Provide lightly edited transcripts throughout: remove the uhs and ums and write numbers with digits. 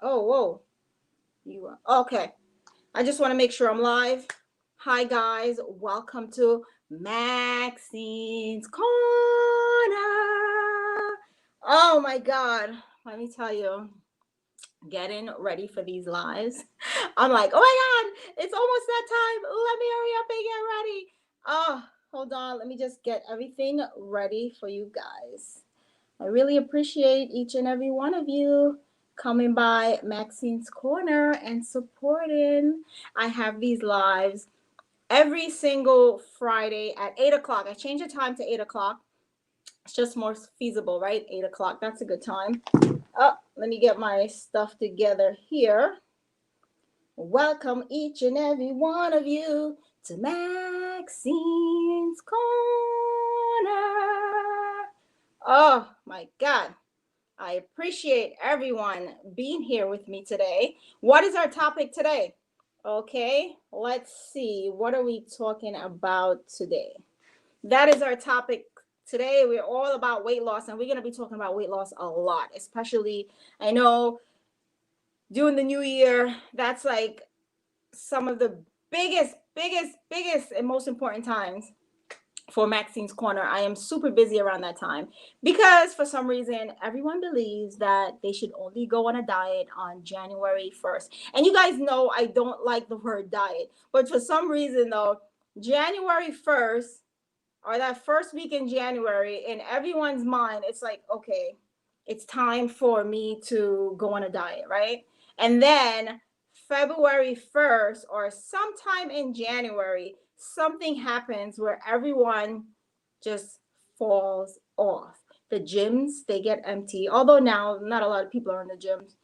Oh, whoa. You are okay. I just want to make sure I'm live. Hi guys, welcome to Maxine's Corner. Oh my god. Let me tell you, getting ready for these lives. I'm like, oh my god, it's almost that time. Let me hurry up and get ready. Oh, hold on. Let me just get everything ready for you guys. I really appreciate each and every one of you coming by Maxine's Corner and supporting. I have these lives every single Friday at 8 o'clock. I changed the time to 8 o'clock. It's just more feasible, right? 8 o'clock. That's a good time. Oh, let me get my stuff together here. Welcome each and every one of you to Maxine's Corner. Oh my God. I appreciate everyone being here with me today. What is our topic today? Okay, let's see. What are we talking about today? That is our topic today. We're all about weight loss, and we're going to be talking about weight loss a lot, especially, I know, during the new year. That's like some of the biggest, and most important times for Maxine's Corner. I am super busy around that time because for some reason everyone believes that they should only go on a diet on January 1st. And you guys know I don't like the word diet, but for some reason though, January 1st or that first week in January, in everyone's mind, it's like, okay, it's time for me to go on a diet, right? And then February 1st or sometime in January, something happens where everyone just falls off. The gyms, they get empty. Although now not a lot of people are in the gyms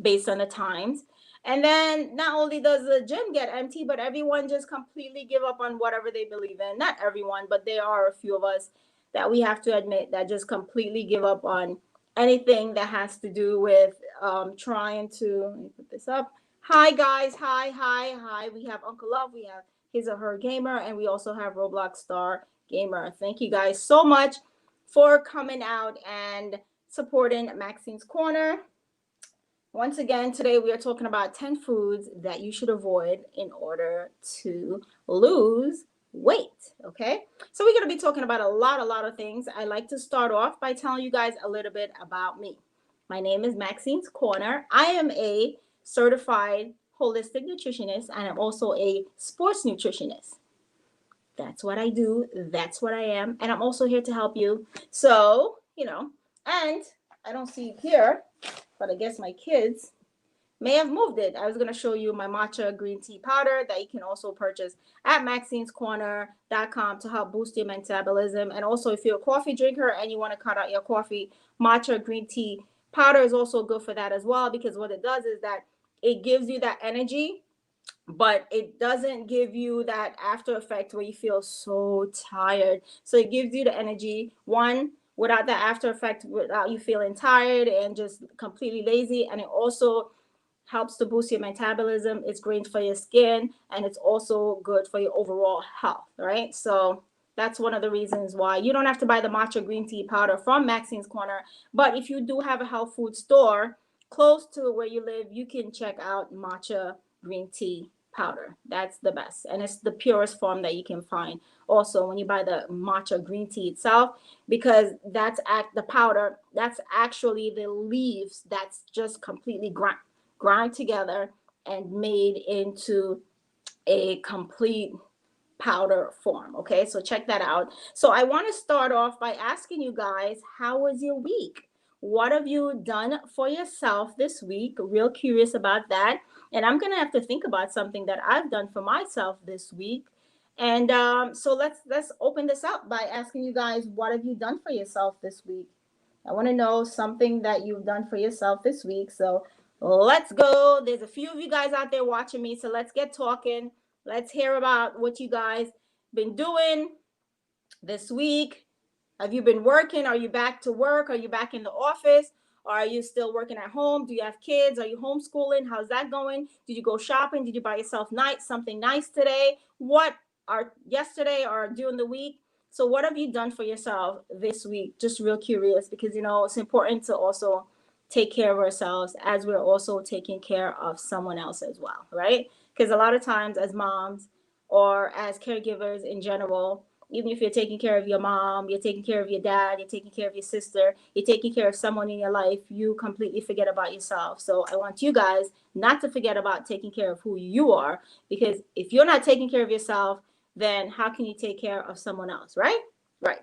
based on the times. And then not only does the gym get empty, but everyone just completely give up on whatever they believe in. Not everyone, but there are a few of us that we have to admit that just completely give up on anything that has to do with trying to, let me put this up. Hi guys, hi. We have Uncle Love, we have his or her gamer, and we also have Roblox Star Gamer. Thank you guys so much for coming out and supporting Maxine's Corner. Once again, today we are talking about 10 foods that you should avoid in order to lose weight. Okay, so we're going to be talking about a lot of things. I like to start off by telling you guys a little bit about me. My name is Maxine's Corner. I am a certified holistic nutritionist, and I'm also a sports nutritionist. That's what I do. That's what I am. And I'm also here to help you. So, and I don't see it here, but I guess my kids may have moved it. I was going to show you my matcha green tea powder that you can also purchase at maxinescorner.com to help boost your metabolism. And also, if you're a coffee drinker and you want to cut out your coffee, matcha green tea powder is also good for that as well, because what it does is that it gives you that energy, but it doesn't give you that after effect where you feel so tired. So it gives you the energy, one, without the after effect, without you feeling tired and just completely lazy. And it also helps to boost your metabolism. It's great for your skin, and it's also good for your overall health, right? So that's one of the reasons why you don't have to buy the matcha green tea powder from Maxine's Corner. But if you do have a health food store close to where you live, you can check out matcha green tea powder. That's the best, and it's the purest form that you can find. Also, when you buy the matcha green tea itself, because the powder, that's actually the leaves that's just completely grind together and made into a complete powder form. Okay, so check that out. So I want to start off by asking you guys, how was your week? What have you done for yourself this week? Real curious about that. And I'm gonna have to think about something that I've done for myself this week. And so let's open this up by asking you guys, what have you done for yourself this week? I want to know something that you've done for yourself this week. So let's go. There's a few of you guys out there watching me, so let's get talking. Let's hear about what you guys been doing this week. Have you been working? Are you back to work? Are you back in the office? Or are you still working at home? Do you have kids? Are you homeschooling? How's that going? Did you go shopping? Did you buy yourself something nice today? What are yesterday or during the week? So what have you done for yourself this week? Just real curious, because it's important to also take care of ourselves as we're also taking care of someone else as well, right? Because a lot of times as moms or as caregivers in general, even if you're taking care of your mom, you're taking care of your dad, you're taking care of your sister, you're taking care of someone in your life, you completely forget about yourself. So I want you guys not to forget about taking care of who you are, because if you're not taking care of yourself, then how can you take care of someone else, right? Right.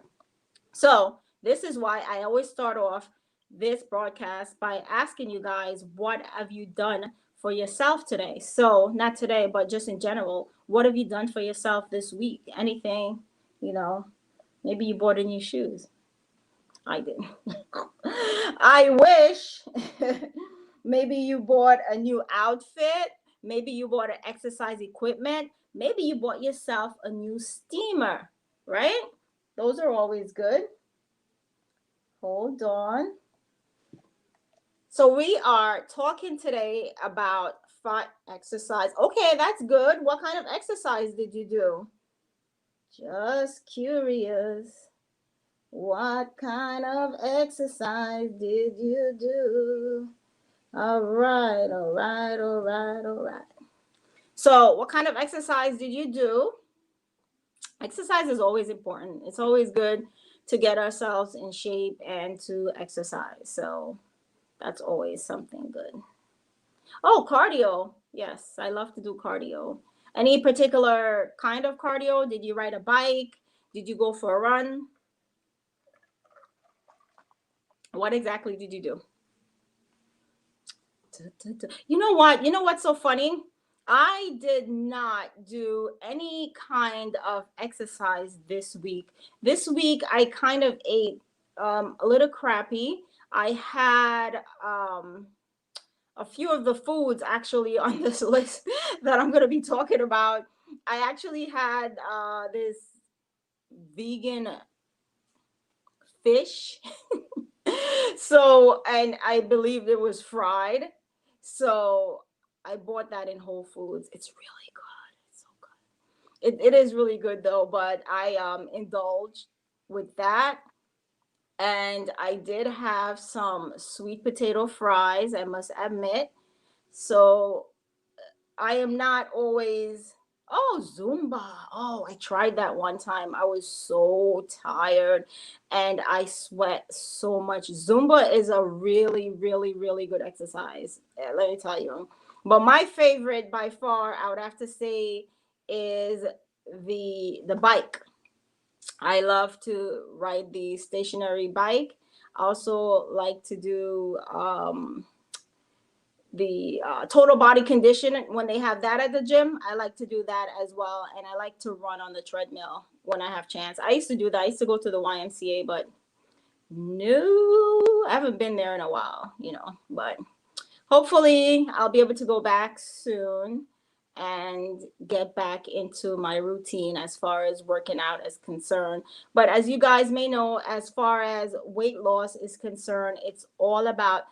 So this is why I always start off this broadcast by asking you guys, what have you done for yourself today? So not today, but just in general, what have you done for yourself this week? Anything, you know, maybe you bought a new shoes. I didn't. I wish. Maybe you bought a new outfit. Maybe you bought an exercise equipment. Maybe you bought yourself a new steamer, right? Those are always good. Hold on. So we are talking today about fat exercise. Okay, that's good. What kind of exercise did you do? Just curious. What kind of exercise did you do? All right, all right, all right, all right. So what kind of exercise did you do? Exercise is always important. It's always good to get ourselves in shape and to exercise. So that's always something good. Oh, cardio. Yes, I love to do cardio. Any particular kind of cardio? Did you ride a bike? Did you go for a run? What exactly did you do? You know what? You know what's so funny? I did not do any kind of exercise this week. This week, I kind of ate a little crappy. I had a few of the foods actually on this list that I'm going to be talking about. I actually had this vegan fish. So, and I believed it was fried. So I bought that in Whole Foods. It's really good. It's so good. It is really good though, but I indulged with that. And I did have some sweet potato fries, I must admit. So I am not always, oh, Zumba. Oh, I tried that one time. I was so tired and I sweat so much. Zumba is a really, really, really good exercise. Let me tell you. But my favorite by far, I would have to say, is the bike. I love to ride the stationary bike. I also like to do the total body condition when they have that at the gym. I like to do that as well, and I like to run on the treadmill when I have chance. I used to do that. I used to go to the YMCA, but no, I haven't been there in a while, but hopefully I'll be able to go back soon and get back into my routine as far as working out is concerned. But as you guys may know, as far as weight loss is concerned, it's all about,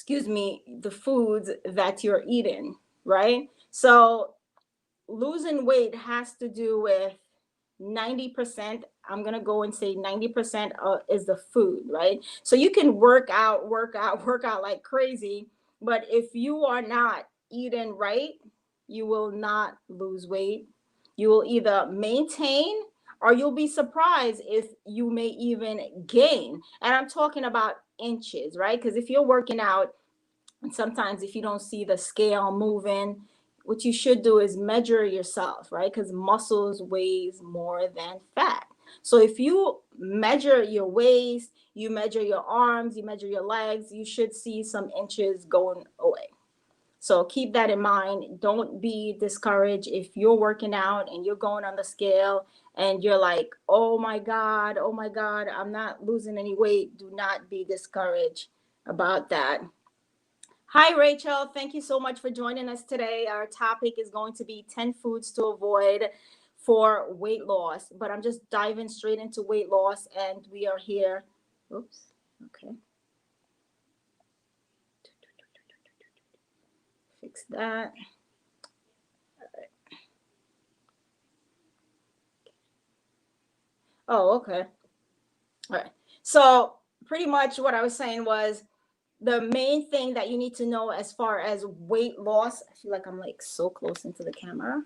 the foods that you're eating, right? So losing weight has to do with 90%. I'm going to go and say 90% is the food, right? So you can work out, work out like crazy, but if you are not eating right, you will not lose weight. You will either maintain or you'll be surprised if you may even gain. And I'm talking about inches, right? Because if you're working out, and sometimes if you don't see the scale moving, what you should do is measure yourself, right? Because muscles weighs more than fat. So if you measure your waist, you measure your arms, you measure your legs, you should see some inches going away. So keep that in mind. Don't be discouraged if you're working out and you're going on the scale and you're like, oh my God, I'm not losing any weight. Do not be discouraged about that. Hi, Rachel. Thank you so much for joining us today. Our topic is going to be 10 foods to avoid for weight loss, but I'm just diving straight into weight loss and we are here. Oops. Okay. Fix that. Oh, okay. All right. So pretty much what I was saying was the main thing that you need to know as far as weight loss. I feel like I'm like so close into the camera.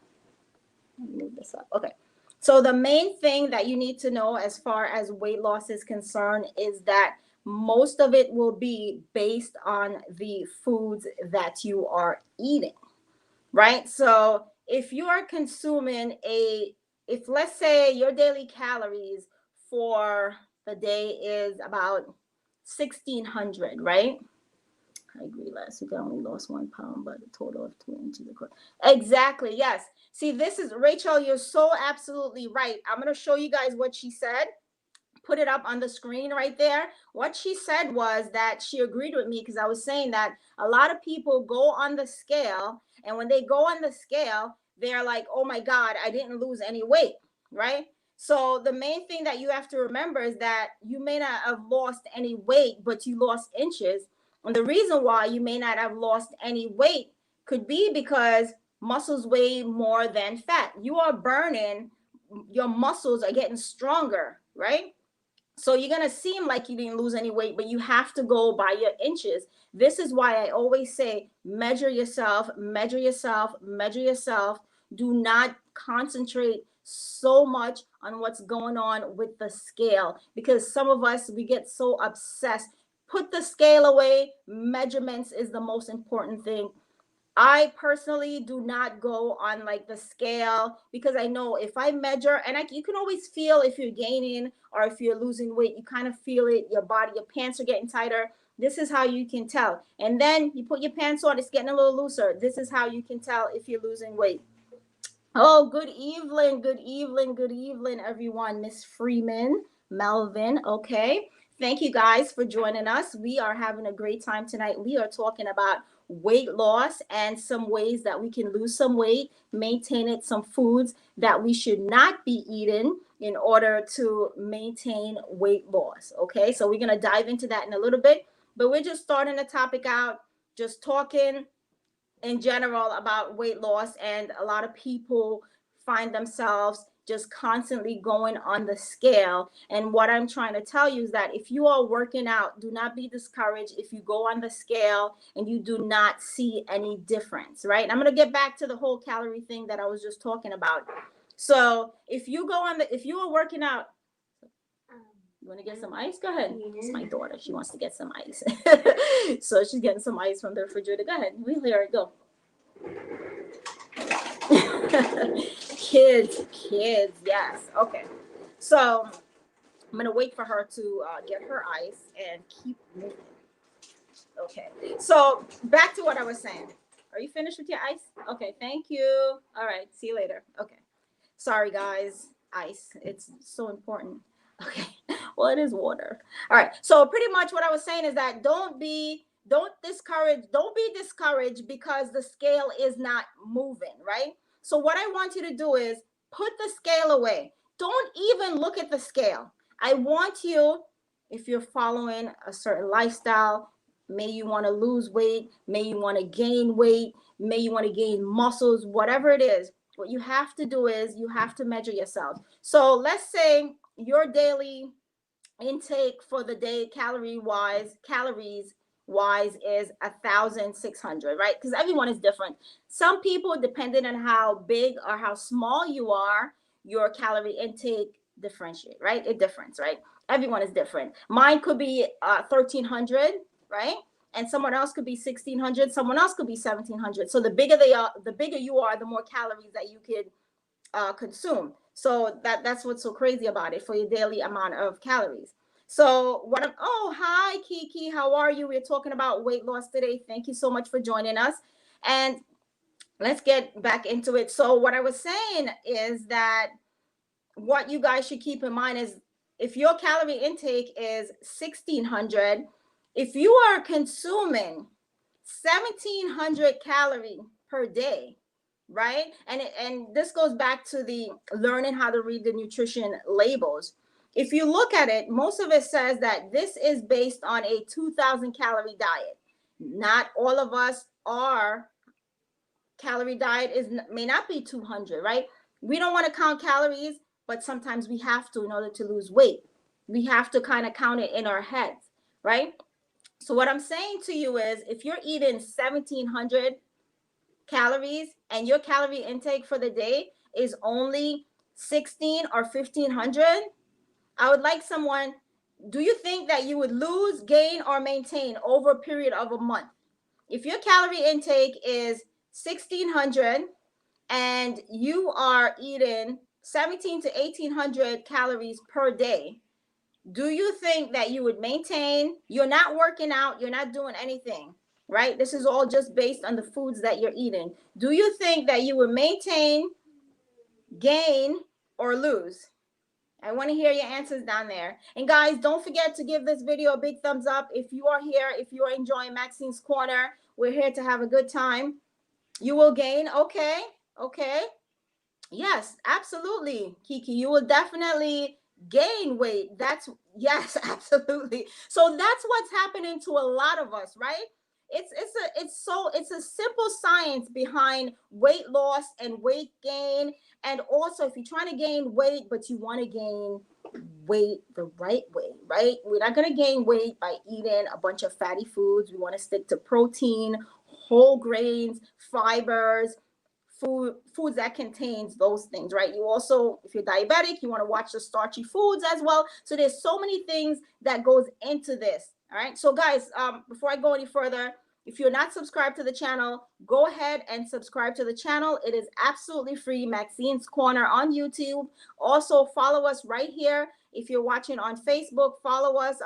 Let me move this up. Okay. So the main thing that you need to know as far as weight loss is concerned is that most of it will be based on the foods that you are eating, right? So if you are consuming if let's say your daily calories for the day is about 1,600, right? I agree. Last week I only lost 1 pound, but a total of 2 inches. Exactly. Yes. See, this is Rachel. You're so absolutely right. I'm going to show you guys what she said. Put it up on the screen right there. What she said was that she agreed with me because I was saying that a lot of people go on the scale, and when they go on the scale, they're like, oh my God, I didn't lose any weight, right? So the main thing that you have to remember is that you may not have lost any weight, but you lost inches. And the reason why you may not have lost any weight could be because muscles weigh more than fat. You are burning, your muscles are getting stronger, right? So you're going to seem like you didn't lose any weight, but you have to go by your inches. This is why I always say, measure yourself, measure yourself, measure yourself. Do not concentrate so much on what's going on with the scale, because some of us, we get so obsessed. Put the scale away. Measurements is the most important thing. I personally do not go on like the scale, because I know if I measure, and you can always feel if you're gaining or if you're losing weight. You kind of feel it, your body, your pants are getting tighter. This is how you can tell. And then you put your pants on, it's getting a little looser. This is how you can tell if you're losing weight. Oh, good evening, good evening, good evening, everyone. Miss Freeman, Melvin, okay. Thank you guys for joining us. We are having a great time tonight. We are talking about weight loss and some ways that we can lose some weight, maintain it, some foods that we should not be eating in order to maintain weight loss, okay? So we're going to dive into that in a little bit, but we're just starting the topic out, just talking in general about weight loss. And a lot of people find themselves just constantly going on the scale. And what I'm trying to tell you is that if you are working out, do not be discouraged if you go on the scale and you do not see any difference, right? And I'm going to get back to the whole calorie thing that I was just talking about. So if you are working out, you want to get some ice? Go ahead. It's my daughter. She wants to get some ice. So she's getting some ice from the refrigerator. Go ahead. We'll hear it. Go. Kids. Yes. Okay. So I'm going to wait for her to get her ice and keep moving. Okay. So back to what I was saying. Are you finished with your ice? Okay. Thank you. All right. See you later. Okay. Sorry, guys. Ice. It's so important. Okay. Well, it is water. All right. So pretty much what I was saying is that don't be discouraged because the scale is not moving, right? So what I want you to do is put the scale away. Don't even look at the scale. I want you, if you're following a certain lifestyle, may you want to lose weight, may you want to gain weight, may you want to gain muscles, whatever it is, what you have to do is you have to measure yourself. So let's say your daily intake for the day calories wise is 1,600, right? Because everyone is different. Some people, depending on how big or how small you are, your calorie intake differentiate, right? It difference, right? Everyone is different. Mine could be 1,300, right? And someone else could be 1,600. Someone else could be 1,700. So the bigger you are, the more calories that you could consume. So that's what's so crazy about it for your daily amount of calories. So hi Kiki, how are you? We're talking about weight loss today. Thank you so much for joining us. And let's get back into it. So what I was saying is that what you guys should keep in mind is if your calorie intake is 1,600, if you are consuming 1,700 calories per day, right? And this goes back to the learning how to read the nutrition labels. If you look at it, most of it says that this is based on a 2,000 calorie diet. Not all of us are calorie diet may not be 200, right? We don't want to count calories, but sometimes we have to in order to lose weight. We have to kind of count it in our heads. right? So what I'm saying to you is, if you're eating 1,700 calories and your calorie intake for the day is only 16 or 1,500, I would like someone, do you think that you would lose, gain, or maintain over a period of a month? If your calorie intake is 1,600 and you are eating 17 to 1,800 calories per day, do you think that you would maintain? You're not working out, you're not doing anything, right? This is all just based on the foods that you're eating. Do you think that you would maintain, gain, or lose? I want to hear your answers down there. And guys, don't forget to give this video a big thumbs up. If you are here, if you are enjoying Maxine's Corner, we're here to have a good time. You will gain. Okay. Okay. Yes, absolutely, Kiki. You will definitely gain weight. That's, yes, absolutely. So that's what's happening to a lot of us, right? It's a simple science behind weight loss and weight gain. And also, if you're trying to gain weight, but you want to gain weight the right way, right? We're not going to gain weight by eating a bunch of fatty foods. We want to stick to protein, whole grains, fibers, foods that contains those things, right? You also, if you're diabetic, you want to watch the starchy foods as well. So there's so many things that goes into this. All right. So guys, before I go any further, if you're not subscribed to the channel, go ahead and subscribe to the channel. It is absolutely free. Maxine's Corner on YouTube. Also follow us right here. If you're watching on Facebook, follow us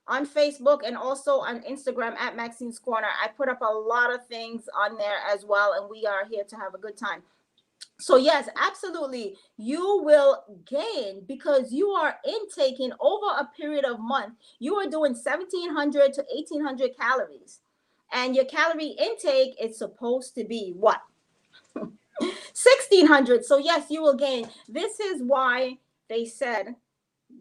on Facebook and also on Instagram at Maxine's Corner. I put up a lot of things on there as well, and we are here to have a good time. So yes, absolutely, you will gain because you are intaking over a period of month. You are doing 1,700 to 1,800 calories, and your calorie intake is supposed to be what? 1,600. So yes, you will gain. This is why they said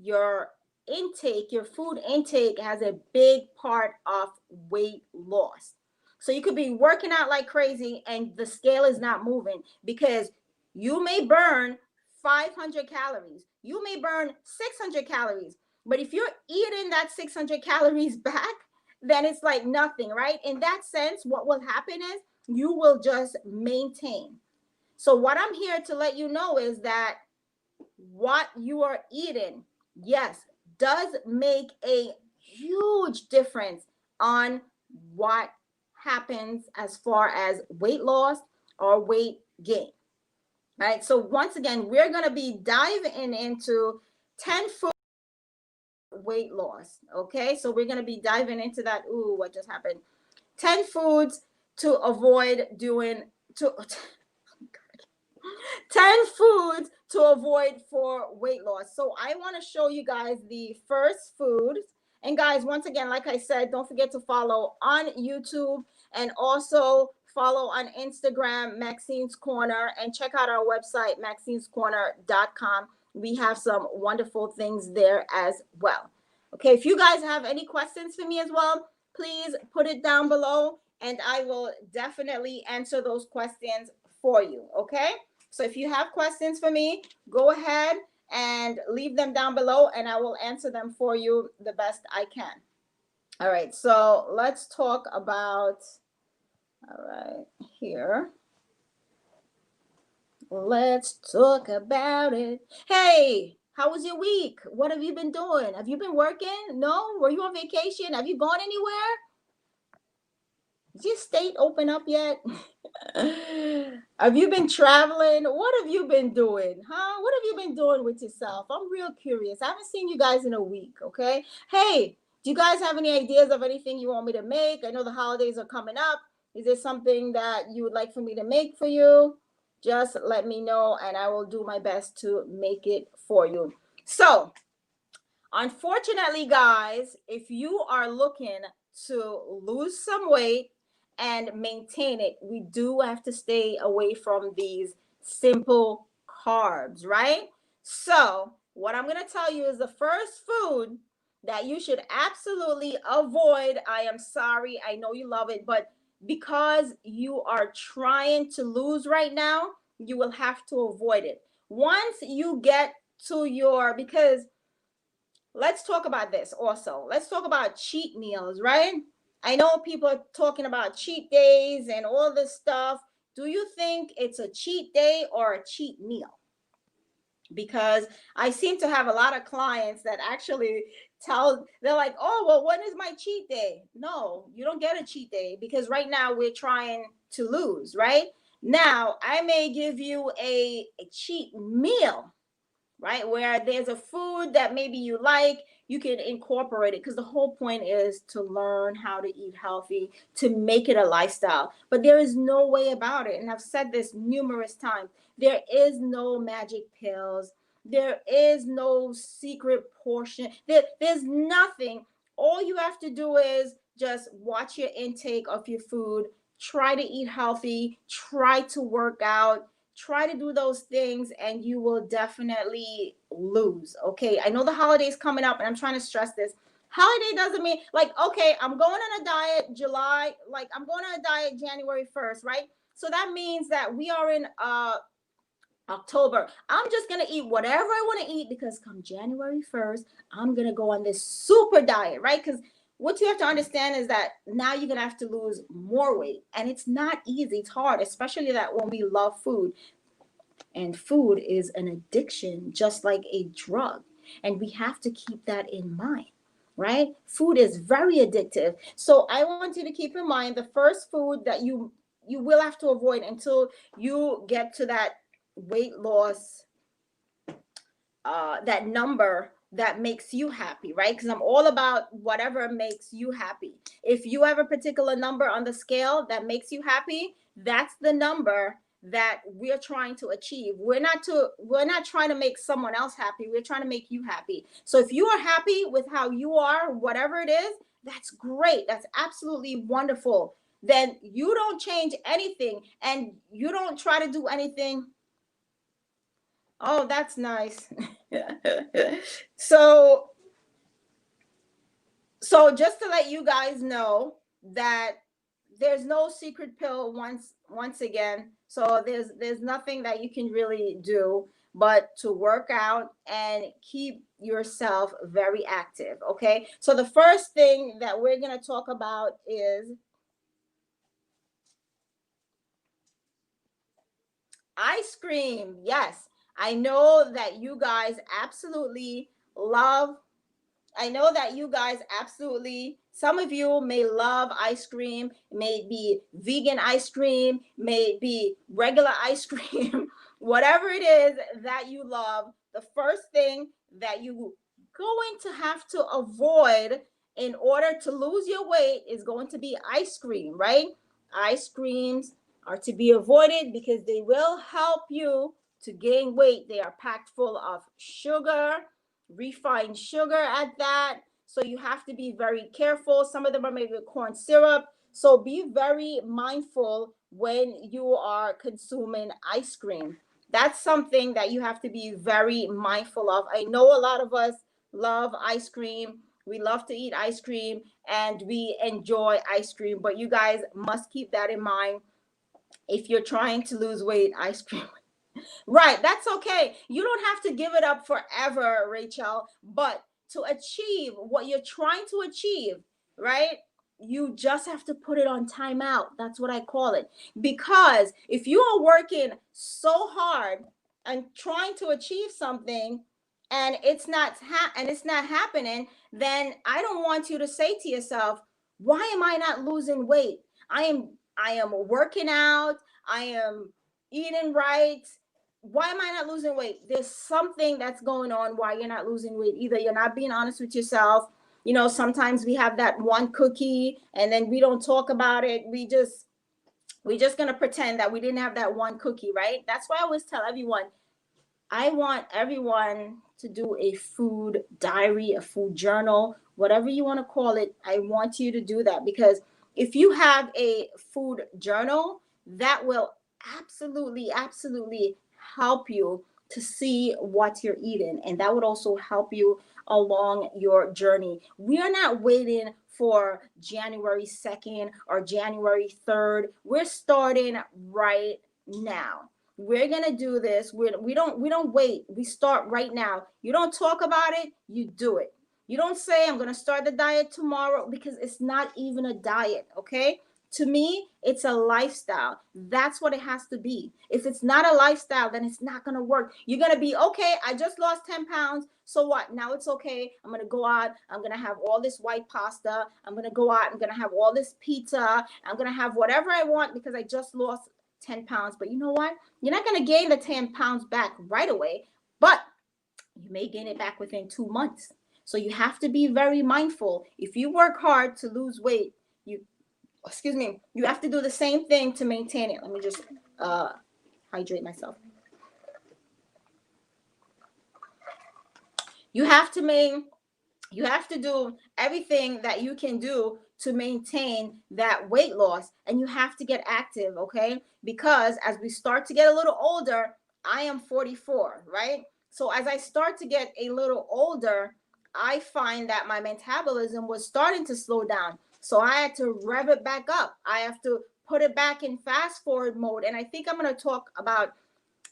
your intake, your food intake has a big part of weight loss. So you could be working out like crazy and the scale is not moving because you may burn 500 calories. You may burn 600 calories. But if you're eating that 600 calories back, then it's like nothing, right? In that sense, what will happen is you will just maintain. So what I'm here to let you know is that what you are eating, yes, does make a huge difference on what happens as far as weight loss or weight gain. Right? So once again, we're going to be diving into 10 food weight loss. Okay, so we're going to be diving into that. Ooh, what just happened? 10 foods to avoid doing to 10 foods to avoid for weight loss. So I want to show you guys the first food. And guys, once again, like I said, don't forget to follow on YouTube and also follow on Instagram, Maxine's Corner, and check out our website, maxinescorner.com. We have some wonderful things there as well. Okay, if you guys have any questions for me as well, please put it down below and I will definitely answer those questions for you. Okay, so if you have questions for me, go ahead and leave them down below and I will answer them for you the best I can. All right, so let's talk about, all right, here. Let's talk about it. Hey, how was your week? What have you been doing? Have you been working? No? Were you on vacation? Have you gone anywhere? Is your state open up yet? Have you been traveling? What have you been doing? Huh? What have you been doing with yourself? I'm real curious. I haven't seen you guys in a week, okay? Hey, do you guys have any ideas of anything you want me to make? I know the holidays are coming up. Is there something that you would like for me to make for you? Just let me know and I will do my best to make it for you. So, unfortunately, guys, if you are looking to lose some weight and maintain it, we do have to stay away from these simple carbs, right? So what I'm going to tell you is the first food that you should absolutely avoid. I am sorry, I know you love it, but because you are trying to lose right now, you will have to avoid it. Once you get to your, because let's talk about this also. Let's talk about cheat meals, right? I know people are talking about cheat days and all this stuff. Do you think it's a cheat day or a cheat meal? Because I seem to have a lot of clients that actually they're like, oh, well, when is my cheat day? No, you don't get a cheat day, because right now we're trying to lose, right? Now, I may give you a cheat meal, right? Where there's a food that maybe you like, you can incorporate it, because the whole point is to learn how to eat healthy, to make it a lifestyle. But there is no way about it. And I've said this numerous times. There is no magic pills. There is no secret portion. There's nothing. All you have to do is just watch your intake of your food, try to eat healthy, try to work out, try to do those things, and you will definitely lose. Okay, I know the holidays coming up, and I'm trying to stress this. Holiday doesn't mean like, okay, I'm going on a diet July, like I'm going on a diet January 1st, right? So that means that we are in October. I'm just gonna eat whatever I want to eat, because come January 1st, I'm gonna go on this super diet, right? Because what you have to understand is that now you're gonna have to lose more weight, and it's not easy. It's hard, especially that when we love food, and food is an addiction, just like a drug, and we have to keep that in mind, right? Food is very addictive. So I want you to keep in mind the first food that you will have to avoid until you get to that weight loss, that number that makes you happy, right? Because I'm all about whatever makes you happy. If you have a particular number on the scale that makes you happy, that's the number that we're trying to achieve. We're not trying to make someone else happy. We're trying to make you happy. So if you are happy with how you are, whatever it is, that's great. That's absolutely wonderful. Then you don't change anything, and you don't try to do anything. Oh, that's nice. so so just to let you guys know that there's no secret pill, once again. So there's nothing that you can really do but to work out and keep yourself very active. Okay, so the first thing that we're going to talk about is ice cream. Yes, I know that you guys absolutely love I know that you guys absolutely, some of you may love ice cream, may be vegan ice cream, may be regular ice cream, whatever it is that you love. The first thing that you going to have to avoid in order to lose your weight is going to be ice cream, right? Ice creams are to be avoided because they will help you to gain weight. They are packed full of sugar, refined sugar at that. So you have to be very careful. Some of them are made with corn syrup. So be very mindful when you are consuming ice cream. That's something that you have to be very mindful of. I know a lot of us love ice cream. We love to eat ice cream and we enjoy ice cream, but you guys must keep that in mind. If you're trying to lose weight, ice cream, right, that's okay. You don't have to give it up forever, Rachel, but to achieve what you're trying to achieve, right? You just have to put it on timeout. That's what I call it. Because if you are working so hard and trying to achieve something and it's not happening, then I don't want you to say to yourself, why am I not losing weight? I am working out, I am eating right, why am I not losing weight? There's something that's going on why you're not losing weight. Either you're not being honest with yourself. You know, sometimes we have that one cookie and then we don't talk about it. We're just gonna pretend that we didn't have that one cookie, right? That's why I always tell everyone, I want everyone to do a food diary, a food journal, whatever you want to call it. I want you to do that, because if you have a food journal, that will absolutely help you to see what you're eating. And that would also help you along your journey. We are not waiting for January 2nd or January 3rd. We're starting right now. We're gonna do this. We don't wait. We start right now. You don't talk about it, you do it. You don't say, I'm going to start the diet tomorrow, because it's not even a diet, okay? To me, it's a lifestyle. That's what it has to be. If it's not a lifestyle, then it's not going to work. You're going to be, okay, I just lost 10 pounds. So what? Now it's okay. I'm going to go out. I'm going to have all this white pasta. I'm going to go out. I'm going to have all this pizza. I'm going to have whatever I want because I just lost 10 pounds. But you know what? You're not going to gain the 10 pounds back right away, but you may gain it back within 2 months. So you have to be very mindful. If you work hard to lose weight, you have to do the same thing to maintain it. Let me just hydrate myself. You have to do everything that you can do to maintain that weight loss, and you have to get active, okay? Because as we start to get a little older, I am 44, right? So as I start to get a little older, I find that my metabolism was starting to slow down. So I had to rev it back up. I have to put it back in fast forward mode. And I think I'm going to talk about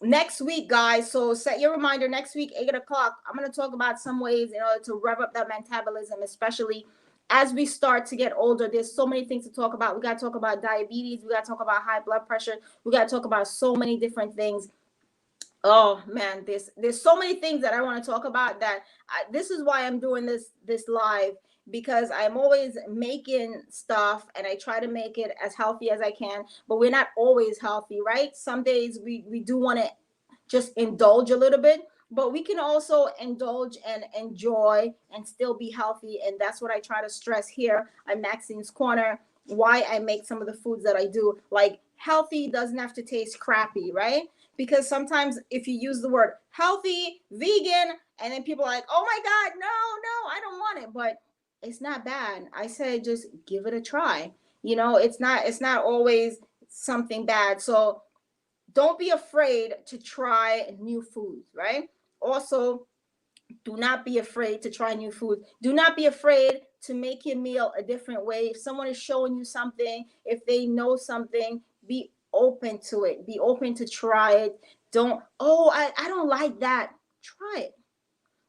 next week, guys. So set your reminder, next week, 8 o'clock. I'm going to talk about some ways in order to rev up that metabolism, especially as we start to get older. There's so many things to talk about. We got to talk about diabetes. We got to talk about high blood pressure. We got to talk about so many different things. Oh man, there's so many things that I want to talk about, that this is why I'm doing this live, because I'm always making stuff and I try to make it as healthy as I can, but we're not always healthy, right? Some days we do want to just indulge a little bit, but we can also indulge and enjoy and still be healthy. And that's what I try to stress here at Maxine's Corner, why I make some of the foods that I do. Like, healthy doesn't have to taste crappy, right? Because sometimes if you use the word healthy, vegan, and then people are like, oh my God, no, I don't want it. But it's not bad. I say just give it a try. You know, it's not always something bad. So don't be afraid to try new foods, right? Also, do not be afraid to try new foods. Do not be afraid to make your meal a different way. If someone is showing you something, if they know something, be open to it. Be open to try it. I don't like that. Try it.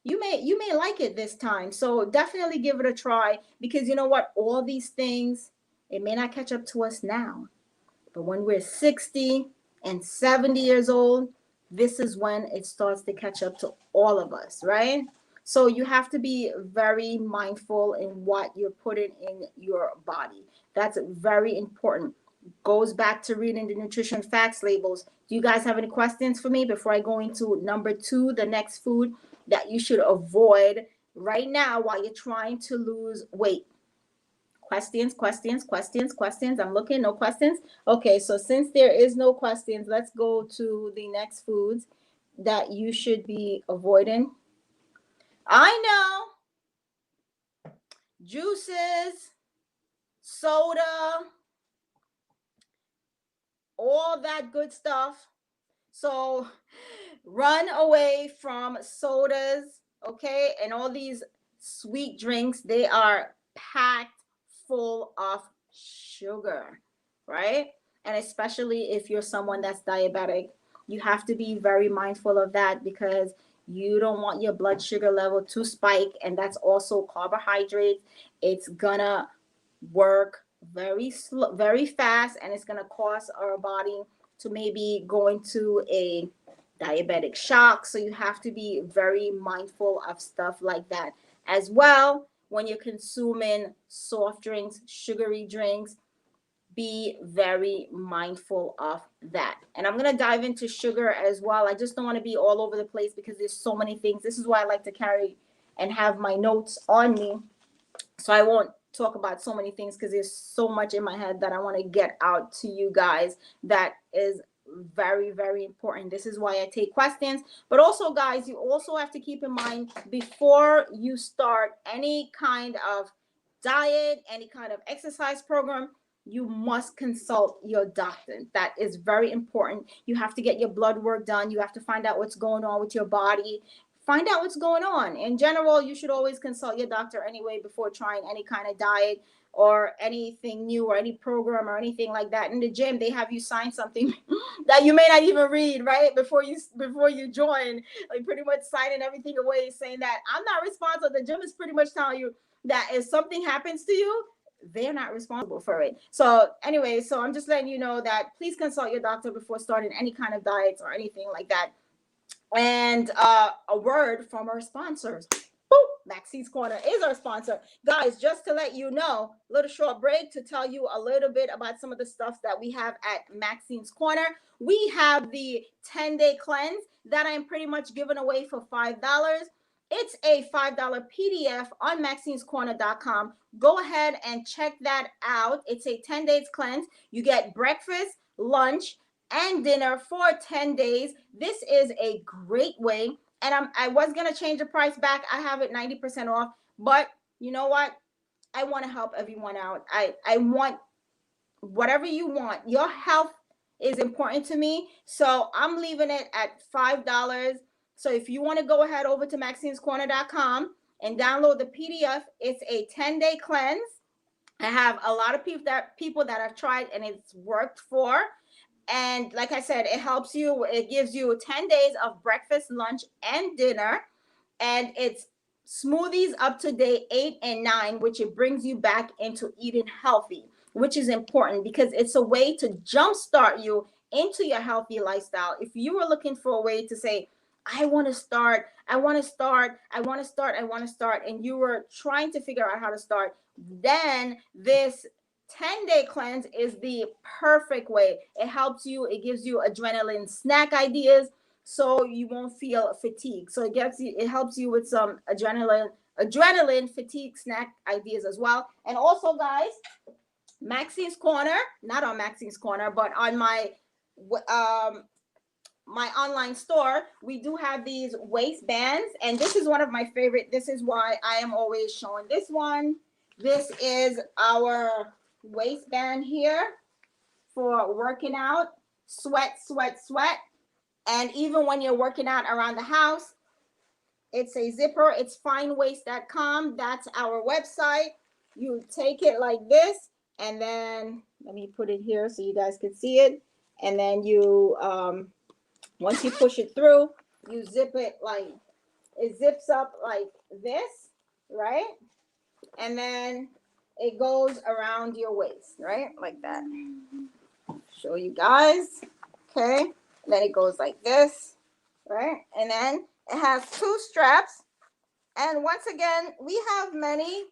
You may like it this time. So definitely give it a try, because you know what? All these things, it may not catch up to us now, but when we're 60 and 70 years old, this is when it starts to catch up to all of us, right? So you have to be very mindful in what you're putting in your body. That's very important. Goes back to reading the nutrition facts labels. Do you guys have any questions for me before I go into number 2, the next food that you should avoid right now while you're trying to lose weight? Questions. I'm looking, no questions. Okay, so since there is no questions, let's go to the next foods that you should be avoiding. I know, juices, soda, all that good stuff. So run away from sodas, okay? And all these sweet drinks, they are packed full of sugar, right? And especially if you're someone that's diabetic, you have to be very mindful of that, because you don't want your blood sugar level to spike. And that's also carbohydrates. It's gonna work very slow, very fast, and it's gonna cause our body to maybe go into a diabetic shock. So you have to be very mindful of stuff like that as well. When you're consuming soft drinks, sugary drinks, be very mindful of that. And I'm going to dive into sugar as well. I just don't want to be all over the place because there's so many things. This is why I like to carry and have my notes on me, so I won't talk about so many things, because there's so much in my head that I want to get out to you guys that is very, very important. This is why I take questions. But also, guys, you also have to keep in mind, before you start any kind of diet, any kind of exercise program, you must consult your doctor. That is very important. You have to get your blood work done. You have to find out what's going on with your body. Find out what's going on. In general, you should always consult your doctor anyway before trying any kind of diet. or anything new or any program or anything like that. In the gym, they have you sign something that you may not even read, right? Before you join, like pretty much signing everything away, saying that I'm not responsible. The gym is pretty much telling you that if something happens to you, they're not responsible for it. So anyway, so I'm just letting you know that please consult your doctor before starting any kind of diets or anything like that. And a word from our sponsors. Maxine's Corner is our sponsor. Guys, just to let you know, a little short break to tell you a little bit about some of the stuff that we have at Maxine's Corner. We have the 10-day cleanse that I'm pretty much giving away for $5. It's a $5 PDF on maxinescorner.com. Go ahead and check that out. It's a 10 days cleanse. You get breakfast, lunch, and dinner for 10 days. This is a great way. And I was going to change the price back. I have it 90% off. But you know what? I want to help everyone out. I want whatever you want. Your health is important to me. So I'm leaving it at $5. So if you want to go ahead over to maxinescorner.com and download the PDF, it's a 10-day cleanse. I have a lot of people that have tried and it's worked for. And like I said, it helps you. It gives you 10 days of breakfast, lunch, and dinner. And it's smoothies up to day 8 and 9, which it brings you back into eating healthy, which is important because it's a way to jumpstart you into your healthy lifestyle. If you were looking for a way to say, I want to start, and you were trying to figure out how to start, then this 10-day cleanse is the perfect way. It helps you. It gives you adrenaline snack ideas so you won't feel fatigue. So it helps you with some adrenaline fatigue snack ideas as well. And also, guys, Maxine's Corner, not on Maxine's Corner, but on my my online store, we do have these waistbands, and this is one of my favorite. This is why I am always showing this one. This is our waistband here for working out, sweat. And even when you're working out around the house, it's a zipper. It's finewaist.com. That's our website. You take it like this, and then let me put it here so you guys can see it. And then you, once you push it through, you zip it like, it zips up like this, right? And then it goes around your waist, right? Like that. Show you guys. Okay. And then it goes like this, right? And then it has 2 straps. And once again, we have many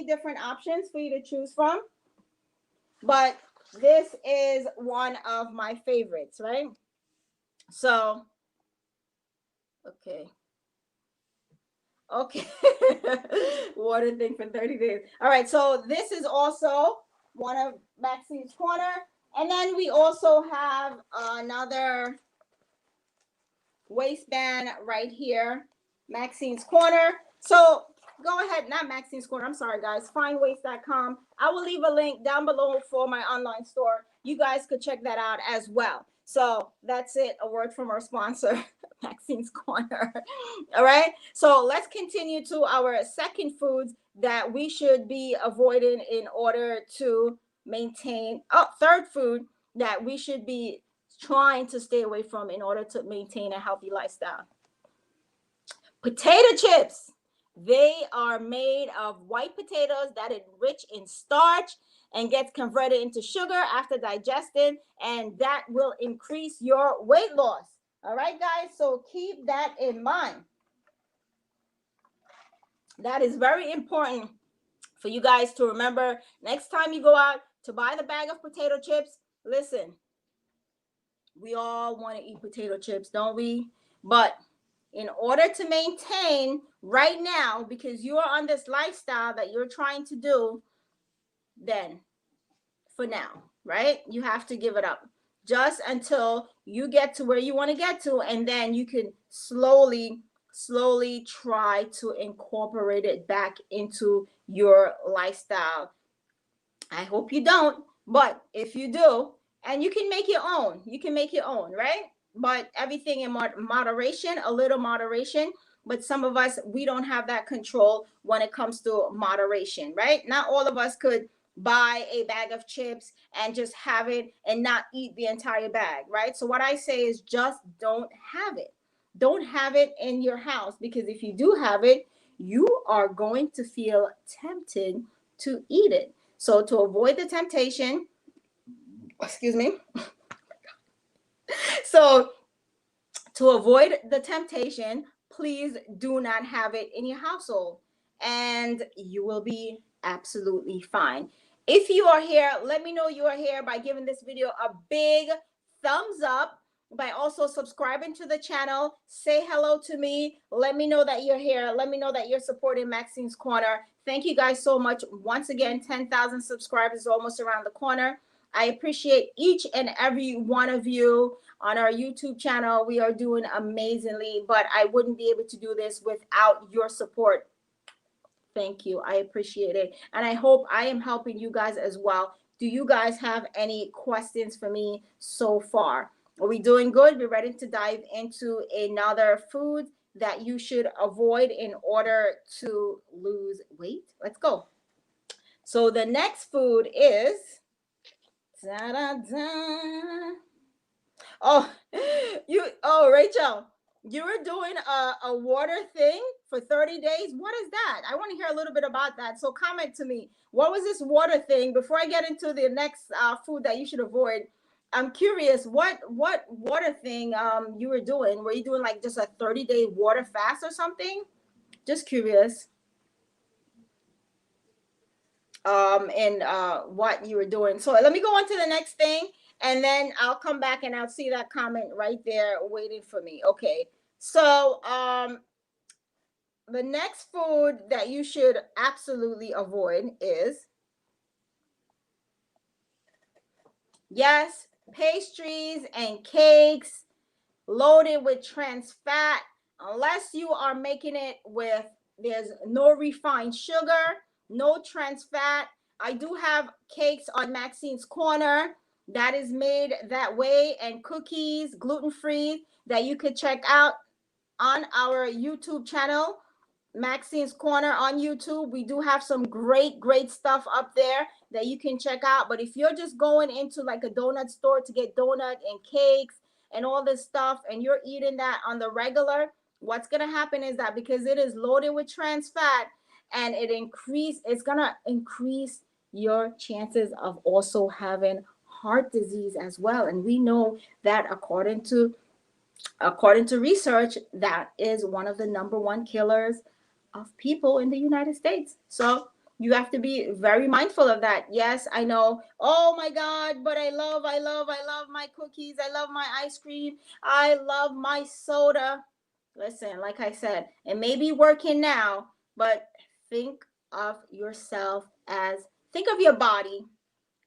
different options for you to choose from. But this is one of my favorites, right? So, okay. Water thing for 30 days. All right, so this is also one of Maxine's Corner. And then we also have another waistband right here, Maxine's Corner. So go ahead, not Maxine's Corner, I'm sorry guys, finewaist.com. I will leave a link down below for my online store. You guys could check that out as well. So that's it, a word from our sponsor, Maxine's Corner. All right, so let's continue to our second foods that we should be avoiding in order to maintain, third food that we should be trying to stay away from in order to maintain a healthy lifestyle. Potato chips. They are made of white potatoes that are rich in starch and gets converted into sugar after digestion, and that will increase your weight loss. All right, guys, so keep that in mind. That is very important for you guys to remember. Next time you go out to buy the bag of potato chips, listen, we all want to eat potato chips, don't we? But in order to maintain right now, because you are on this lifestyle that you're trying to do, then for now, right, you have to give it up just until you get to where you want to get to, and then you can slowly try to incorporate it back into your lifestyle. I hope you don't, but if you do, and you can make your own, right? But everything in moderation, a little moderation. but some of us, we don't have that control when it comes to moderation, right? Not all of us could buy a bag of chips and just have it and not eat the entire bag, right? So what I say is just don't have it. Don't have it in your house, because if you do have it, you are going to feel tempted to eat it. So to avoid the temptation, excuse me. So to avoid the temptation, please do not have it in your household, and you will be absolutely fine. If you are here, let me know you are here by giving this video a big thumbs up, by also subscribing to the channel. Say hello to me. Let me know that you're here. Let me know that you're supporting Maxine's Corner. Thank you guys so much. Once again, 10,000 subscribers is almost around the corner. I appreciate each and every one of you on our YouTube channel. We are doing amazingly, but I wouldn't be able to do this without your support. Thank you. I appreciate it. And I hope I am helping you guys as well. Do you guys have any questions for me so far? Are we doing good? We're ready to dive into another food that you should avoid in order to lose weight. Let's go. So the next food is da-da-da. Oh, Rachel, you were doing a water thing for 30 days. What is that? I want to hear a little bit about that. So comment to me. What was this water thing? Before I get into the next food that you should avoid, I'm curious, what water thing you were doing? Were you doing like just a 30-day water fast or something? Just curious. And what you were doing. So let me go on to the next thing, and then I'll come back and I'll see that comment right there waiting for me. Okay. So the next food that you should absolutely avoid is, yes, pastries and cakes loaded with trans fat, unless you are making it with, there's no refined sugar, no trans fat. I do have cakes on Maxine's Corner that is made that way, and cookies, gluten-free, that you could check out on our YouTube channel, Maxine's Corner on YouTube. We do have some great stuff up there that you can check out. But if you're just going into like a donut store to get donut and cakes and all this stuff, and you're eating that on the regular, what's going to happen is that because it is loaded with trans fat, and it's going to increase your chances of also having heart disease as well. And we know that according to research, that is one of the #1 killers of people in the United States. So you have to be very mindful of that. Yes, I know. Oh my God, but I love my cookies. I love my ice cream. I love my soda. Listen, like I said, it may be working now, but think of yourself think of your body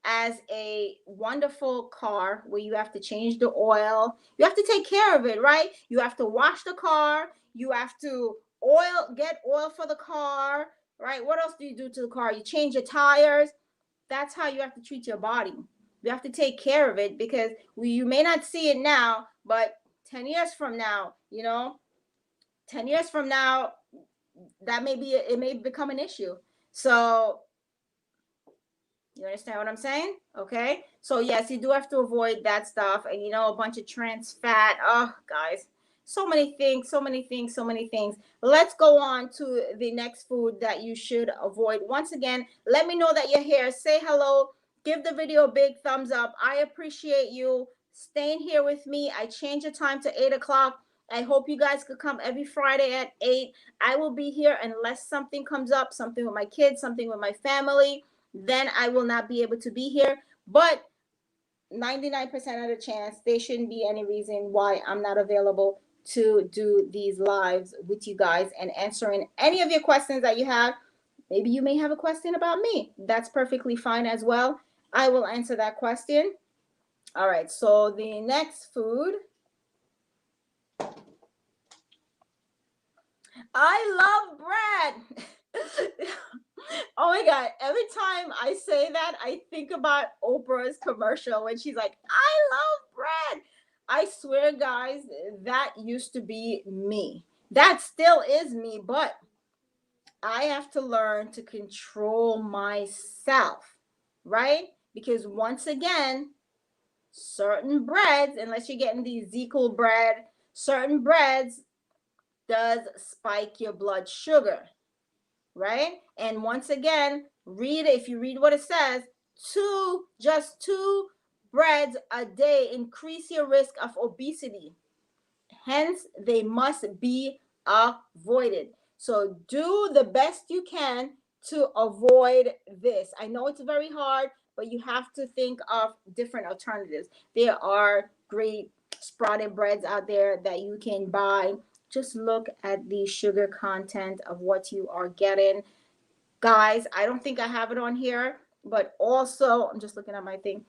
as a wonderful car where you have to change the oil. You have to take care of it, right? You have to wash the car. You have to get oil for the car, right? What else do you do to the car? You change your tires. That's how you have to treat your body. You have to take care of it, because you may not see it now, but 10 years from now, 10 years from now, it may become an issue. So you understand what I'm saying? Okay. So yes, you do have to avoid that stuff, and a bunch of trans fat. Oh, guys, so many things. Let's go on to the next food that you should avoid. Once again, let me know that you're here. Say hello. Give the video a big thumbs up. I appreciate you staying here with me. I changed the time to 8 o'clock. I hope you guys could come every Friday at 8. I will be here unless something comes up, something with my kids, something with my family. Then I will not be able to be here. But 99% of the chance, there shouldn't be any reason why I'm not available to do these lives with you guys and answering any of your questions that you have. Maybe you may have a question about me. That's perfectly fine as well. I will answer that question. All right, so the next food. I love bread. Oh my God. Every time I say that, I think about Oprah's commercial when she's like, I love bread. I swear, guys, that used to be me. That still is me, but I have to learn to control myself, right? Because once again, certain breads, unless you're getting the Ezekiel bread, certain breads does spike your blood sugar, right? And once again, read it. If you read what it says, just two breads a day increase your risk of obesity. Hence, they must be avoided. So do the best you can to avoid this. I know it's very hard, but you have to think of different alternatives. There are great sprouted breads out there that you can buy. Just look at the sugar content of what you are getting. Guys, I don't think I have it on here, but also, I'm just looking at my thing.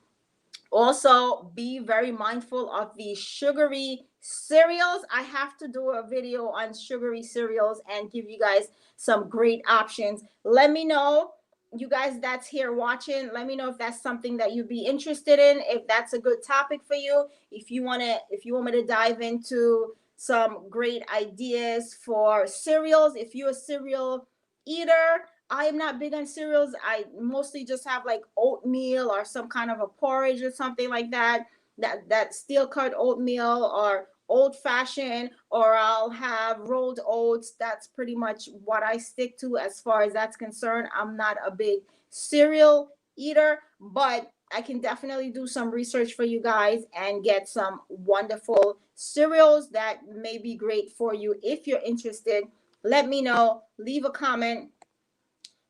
Also, be very mindful of the sugary cereals. I have to do a video on sugary cereals and give you guys some great options. Let me know, you guys that's here watching, let me know if that's something that you'd be interested in, if that's a good topic for you. If you want me to dive into some great ideas for cereals, if you're a cereal eater, I am not big on cereals. I mostly just have like oatmeal or some kind of a porridge or something like that. That steel cut oatmeal or old fashioned, or I'll have rolled oats. That's pretty much what I stick to as far as that's concerned. I'm not a big cereal eater, but I can definitely do some research for you guys and get some wonderful cereals that may be great for you. If you're interested, let me know. Leave a comment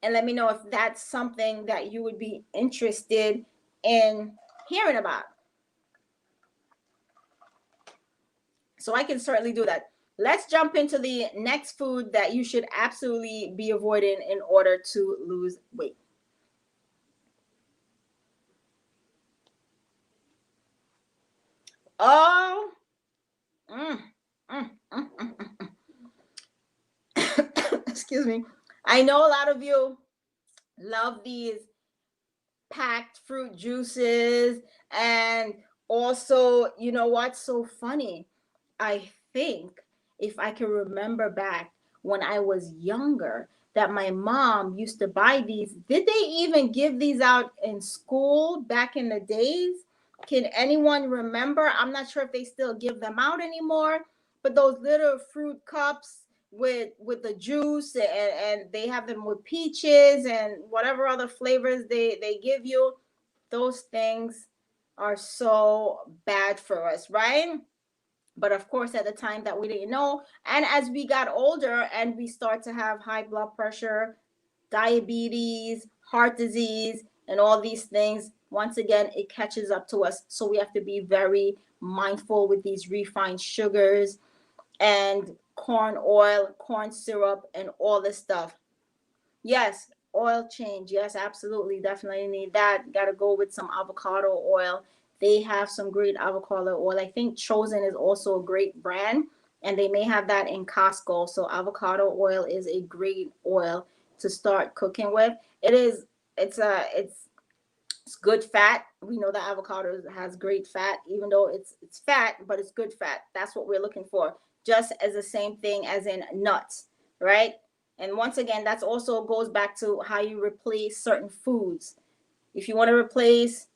and let me know if that's something that you would be interested in hearing about. So I can certainly do that. Let's jump into the next food that you should absolutely be avoiding in order to lose weight. Oh, mm, mm, mm, excuse me. I know a lot of you love these packed fruit juices, and also, you know what's so funny? I think if I can remember back when I was younger, that my mom used to buy these. Did they even give these out in school back in the days? Can anyone remember? I'm not sure if they still give them out anymore, but those little fruit cups with the juice, and they have them with peaches and whatever other flavors they give you. Those things are so bad for us, right? But of course, at the time that we didn't know, and as we got older and we start to have high blood pressure, diabetes, heart disease, and all these things, once again it catches up to us. So we have to be very mindful with these refined sugars and corn oil, corn syrup, and all this stuff. Yes, oil change. Yes, absolutely. Definitely need that. Got to go with some avocado oil. They have some great avocado oil. I think Chosen is also a great brand, and they may have that in Costco. So avocado oil is a great oil to start cooking with. It's good fat. We know that avocado has great fat, even though it's fat, but it's good fat. That's what we're looking for. Just as the same thing as in nuts, right? And once again, that's also goes back to how you replace certain foods. If you want to replace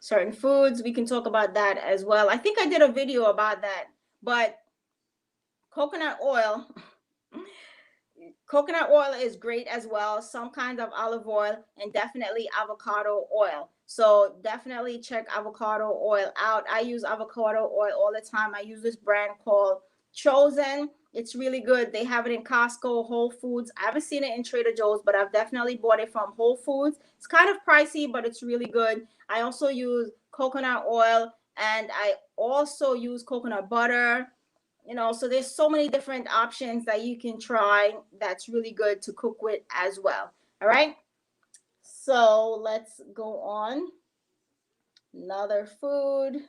certain foods, we can talk about that as well. I think I did a video about that, but coconut oil coconut oil is great as well, some kinds of olive oil, and definitely avocado oil. So definitely check avocado oil out. I use avocado oil all the time. I use this brand called Chosen. It's really good. They have it in Costco, Whole Foods. I haven't seen it in Trader Joe's, but I've definitely bought it from Whole Foods. It's kind of pricey, but it's really good. I also use coconut oil, and I also use coconut butter. So there's so many different options that you can try that's really good to cook with as well. All right, so let's go on. Another food.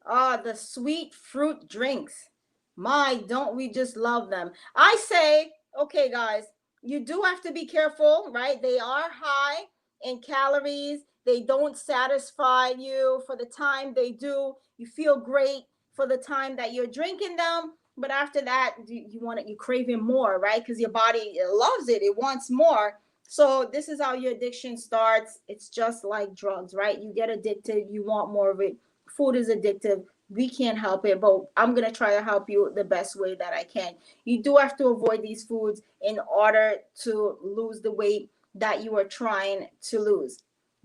The sweet fruit drinks. My, don't we just love them? I say, okay, guys, you do have to be careful, right? They are high in calories. They don't satisfy you for the time they do. You feel great for the time that you're drinking them, but after that, you're craving more, right? Because your body loves it. It wants more. So this is how your addiction starts. It's just like drugs, right? You get addicted, you want more of it. Food is addictive. We can't help it, but I'm going to try to help you the best way that I can. You do have to avoid these foods in order to lose the weight that you are trying to lose.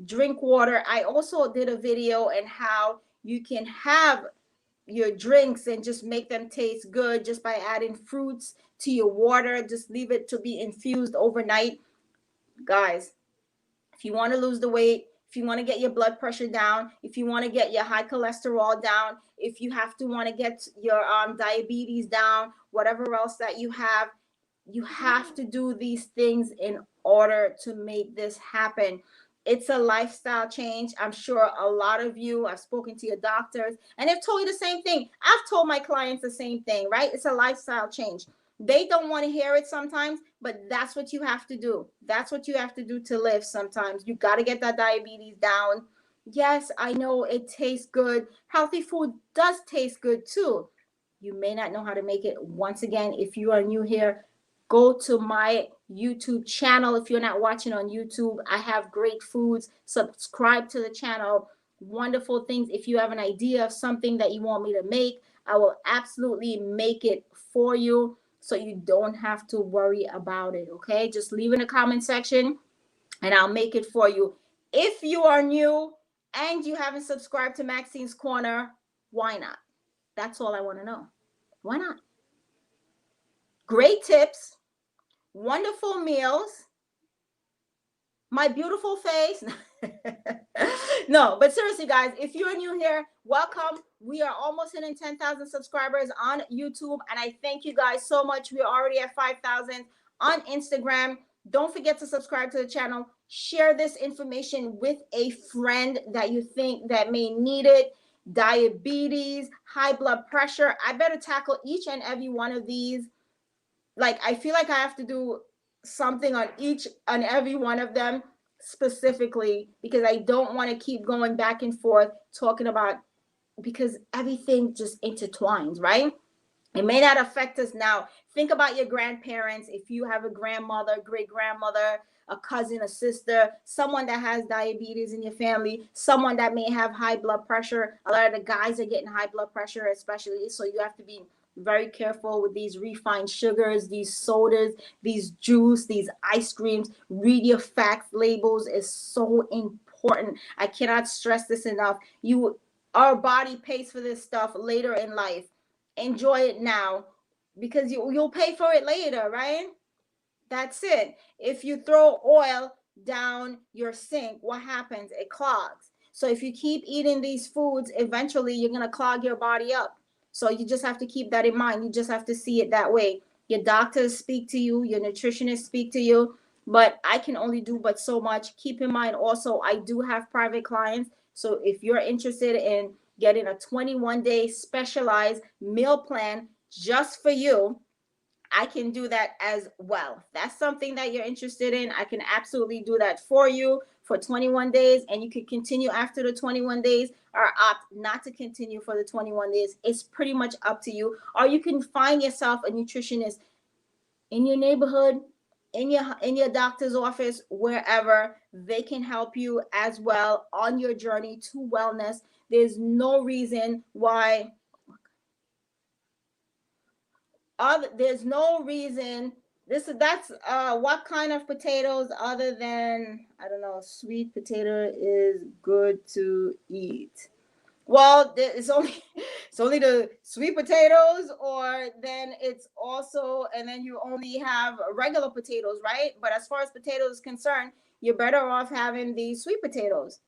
Drink water. I also did a video on how you can have your drinks and just make them taste good just by adding fruits to your water. Just leave it to be infused overnight. Guys, if you want to lose the weight, if you want to get your blood pressure down, if you want to get your high cholesterol down, if you have to want to get your diabetes down, whatever else that you have to do these things in order to make this happen. It's a lifestyle change. I'm sure a lot of you have spoken to your doctors and they've told you the same thing. I've told my clients the same thing, right? It's a lifestyle change. They don't want to hear it sometimes, but that's what you have to do. That's what you have to do to live sometimes. You got to get that diabetes down. Yes, I know it tastes good. Healthy food does taste good too. You may not know how to make it. Once again, if you are new here, go to my YouTube channel. If you're not watching on YouTube, I have great foods. Subscribe to the channel. Wonderful things. If you have an idea of something that you want me to make, I will absolutely make it for you so you don't have to worry about it. Okay, just leave in the comment section and I'll make it for you. If you are new and you haven't subscribed to Maxine's Corner, why not? That's all I want to know. Why not? Great tips, wonderful meals, my beautiful face. No, but seriously, guys, if you're new here, welcome. We are almost hitting 10,000 subscribers on YouTube, and I thank you guys so much. We're already at 5,000 on Instagram. Don't forget to subscribe to the channel. Share this information with a friend that you think that may need it. Diabetes, high blood pressure. I better tackle each and every one of these. Like, I feel like I have to do something on each and every one of them specifically because I don't want to keep going back and forth talking about, because everything just intertwines, right? It may not affect us now. Think about your grandparents. If you have a grandmother, great grandmother, a cousin, a sister, someone that has diabetes in your family, someone that may have high blood pressure. A lot of the guys are getting high blood pressure, especially. So you have to be very careful with these refined sugars, these sodas, these juice, these ice creams. Read your facts labels is so important. I cannot stress this enough. Our body pays for this stuff later in life. Enjoy it now because you'll pay for it later, right? That's it. If you throw oil down your sink, what happens? It clogs. So if you keep eating these foods, eventually you're going to clog your body up. So you just have to keep that in mind. You just have to see it that way. Your doctors speak to you, your nutritionists speak to you, but I can only do but so much. Keep in mind also, I do have private clients. So if you're interested in getting a 21-day specialized meal plan just for you, I can do that as well. If that's something that you're interested in, I can absolutely do that for you for 21 days, and you can continue after the 21 days or opt not to continue for the 21 days. It's pretty much up to you. Or you can find yourself a nutritionist in your neighborhood, in your doctor's office, wherever. They can help you as well on your journey to wellness. There's no reason why there's no reason that's what kind of potatoes other than, I don't know, sweet potato is good to eat. Well, it's only the sweet potatoes, or then it's also, and then you only have regular potatoes, right? But as far as potatoes is concerned, you're better off having the sweet potatoes.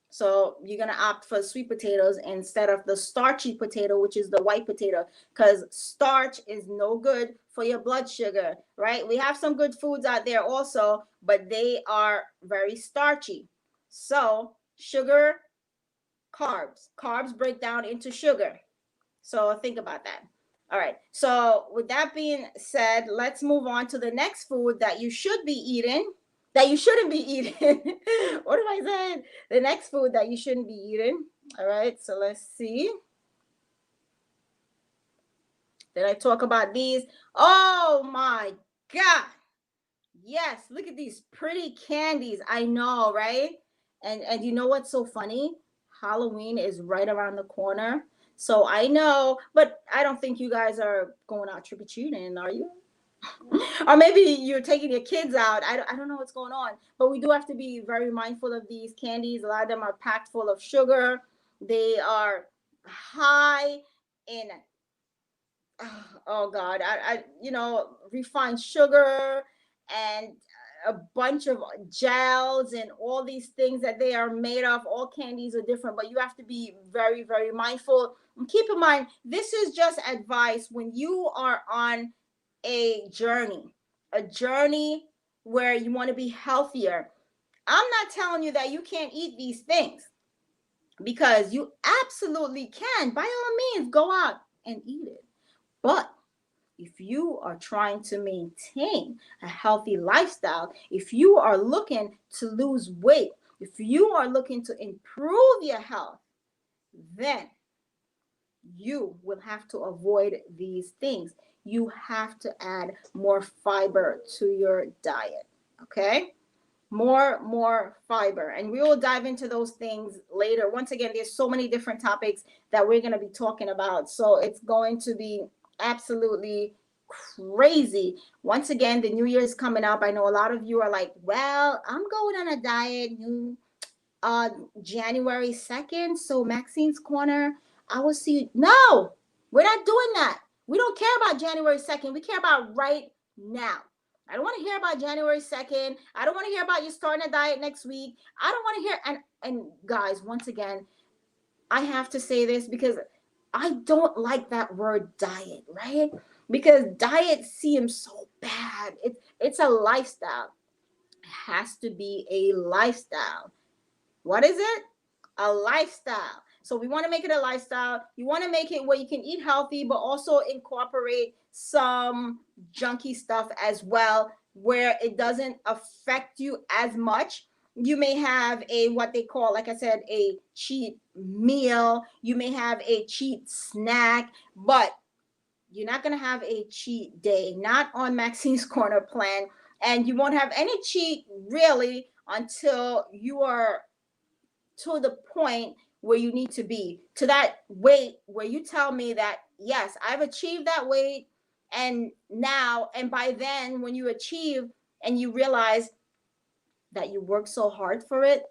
So you're going to opt for sweet potatoes instead of the starchy potato, which is the white potato, because starch is no good for your blood sugar, right? We have some good foods out there also, but they are very starchy. So sugar, carbs break down into sugar. So think about that. All right. So with that being said, let's move on to the next food that you should be eating, that you shouldn't be eating. What am I saying? The next food that you shouldn't be eating. All right. So let's see. Did I talk about these? Oh my God. Yes, look at these pretty candies. I know, right? And you know what's so funny? Halloween is right around the corner. So I know, but I don't think you guys are going out trick or treating, are you? Or maybe you're taking your kids out. I don't know what's going on, but we do have to be very mindful of these candies. A lot of them are packed full of sugar. They are high in, oh God, refined sugar and a bunch of gels and all these things that they are made of. All candies are different, but you have to be very, very mindful. And keep in mind, this is just advice when you are on a journey where you want to be healthier. I'm not telling you that you can't eat these things, because you absolutely can. By all means, go out and eat it. But if you are trying to maintain a healthy lifestyle, if you are looking to lose weight, if you are looking to improve your health, then you will have to avoid these things. You have to add more fiber to your diet. Okay? More fiber, and we will dive into those things later. Once again, there's so many different topics that we're going to be talking about, so it's going to be absolutely crazy. Once again, the new year is coming up. I know a lot of you are like, well, I'm going on a diet uh January 2nd, so Maxine's Corner, I will see you. No, we're not doing that. We don't care about January 2nd. We care about right now. I don't want to hear about January 2nd. I don't want to hear about you starting a diet next week. I don't want to hear, and guys, once again, I have to say this because I don't like that word diet, right? Because diet seems so bad. It's a lifestyle. It has to be a lifestyle. What is it? A lifestyle. So we want to make it a lifestyle. You want to make it where you can eat healthy, but also incorporate some junky stuff as well, where it doesn't affect you as much. You may have a, what they call, like I said, a cheat meal. You may have a cheat snack, but you're not going to have a cheat day, not on Maxine's Corner plan. And you won't have any cheat really until you are to the point where you need to be, to that weight where you tell me that, yes, I've achieved that weight. And now, and by then, when you achieve and you realize that you worked so hard for it,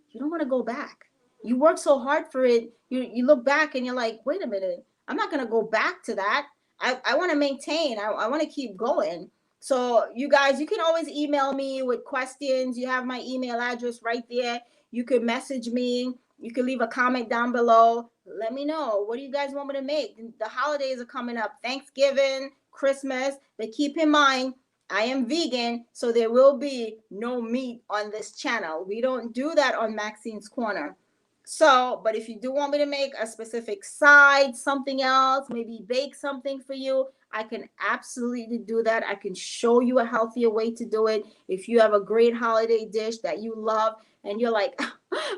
you don't want to go back. You work so hard for it, you look back and you're like, wait a minute, I'm not going to go back to that. I want to maintain, I want to keep going. So you guys, you can always email me with questions. You have my email address right there. You could message me. You can leave a comment down below. Let me know, what do you guys want me to make? The holidays are coming up, Thanksgiving, Christmas. But keep in mind, I am vegan, so there will be no meat on this channel. We don't do that on Maxine's Corner. So, but if you do want me to make a specific side, something else, maybe bake something for you, I can absolutely do that. I can show you a healthier way to do it. If you have a great holiday dish that you love and you're like,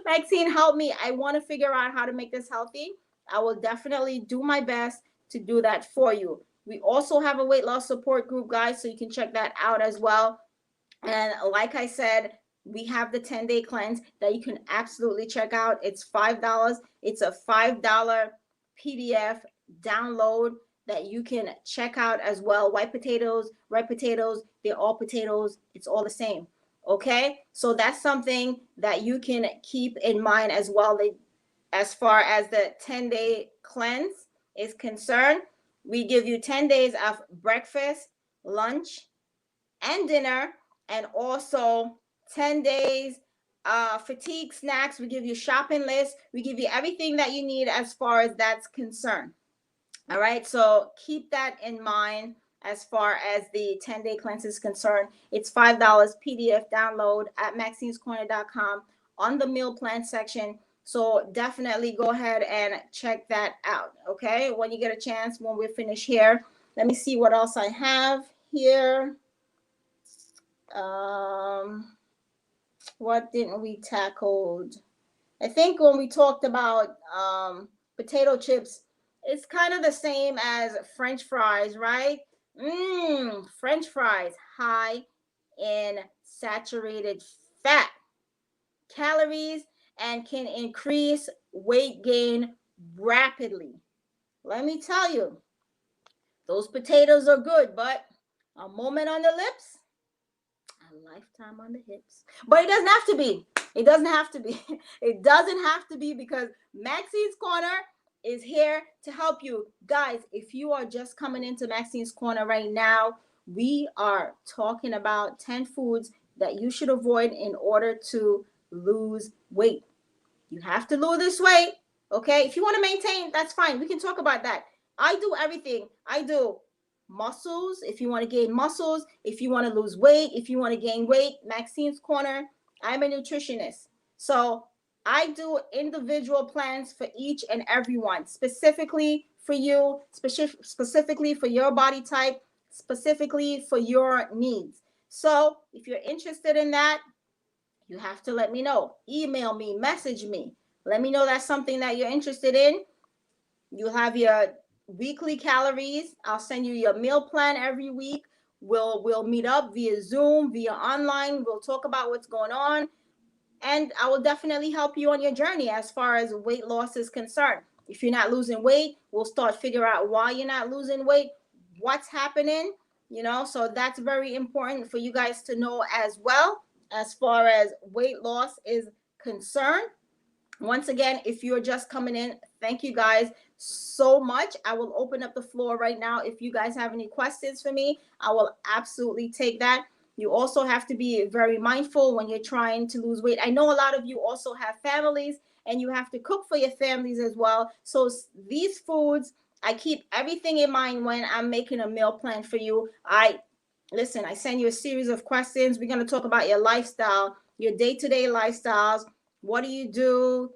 Maxine, help me, I want to figure out how to make this healthy, I will definitely do my best to do that for you. We also have a weight loss support group, guys, so you can check that out as well. And like I said, we have the 10-day cleanse that you can absolutely check out. It's $5. It's a $5 PDF download that you can check out as well. White potatoes, red potatoes, they're all potatoes. It's all the same. Okay? So that's something that you can keep in mind as well. As far as the 10-day cleanse is concerned, we give you 10 days of breakfast, lunch, and dinner, and also 10 days fatigue snacks. We give you shopping list. We give you everything that you need as far as that's concerned. All right, so keep that in mind as far as the 10-day cleanse is concerned. It's $5 PDF download at maxinescorner.com on the meal plan section. So definitely go ahead and check that out, okay? When you get a chance, when we're finished here. Let me see what else I have here. What didn't we tackle? I think when we talked about potato chips, It's kind of the same as French fries, right? French fries, high in saturated fat, calories, and can increase weight gain rapidly. Let me tell you, those potatoes are good, but a moment on the lips, a lifetime on the hips. But it doesn't have to be. It doesn't have to be. It doesn't have to be, because Maxine's Corner is here to help you. Guys, if you are just coming into Maxine's Corner right now, we are talking about 10 foods that you should avoid in order to lose weight. You have to lose this weight, okay? If you want to maintain, that's fine. We can talk about that. I do everything. I do muscles, if you want to gain muscles, if you want to lose weight, if you want to gain weight. Maxine's Corner, I'm a nutritionist. So I do individual plans for each and every one, specifically for you, specifically for your body type, specifically for your needs. So if you're interested in that, you have to let me know. Email me, message me. Let me know that's something that you're interested in. You have your weekly calories. I'll send you your meal plan every week. We'll meet up via Zoom, via online. We'll talk about what's going on. And I will definitely help you on your journey as far as weight loss is concerned. If you're not losing weight, we'll start figure out why you're not losing weight, what's happening, so that's very important for you guys to know as well, as far as weight loss is concerned. Once again, if you're just coming in, thank you guys so much. I will open up the floor right now. If you guys have any questions for me, I will absolutely take that. You also have to be very mindful when you're trying to lose weight. I know a lot of you also have families and you have to cook for your families as well. So these foods, I keep everything in mind when I'm making a meal plan for you. I send you a series of questions. We're going to talk about your lifestyle, your day-to-day lifestyles. What do you do?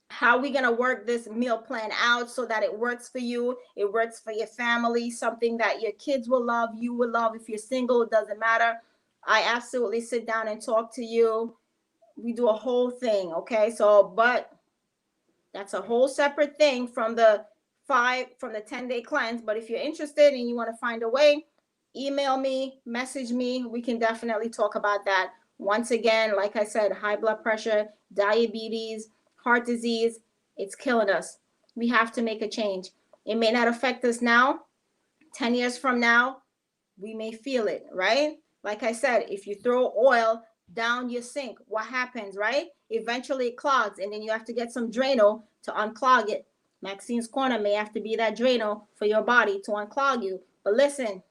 How are we going to work this meal plan out so that it works for you? It works for your family, something that your kids will love, you will love. If you're single, it doesn't matter. I absolutely sit down and talk to you. We do a whole thing, okay? But that's a whole separate thing from the 10-day cleanse. But if you're interested and you want to find a way, email me, message me. We can definitely talk about that. Once again, like I said, high blood pressure, diabetes, heart disease, it's killing us. We have to make a change. It may not affect us now. 10 years from now, we may feel it, right? Like I said, if you throw oil down your sink, what happens, right? Eventually it clogs, and then you have to get some Drano to unclog it. Maxine's Corner may have to be that Drano for your body to unclog you. But listen,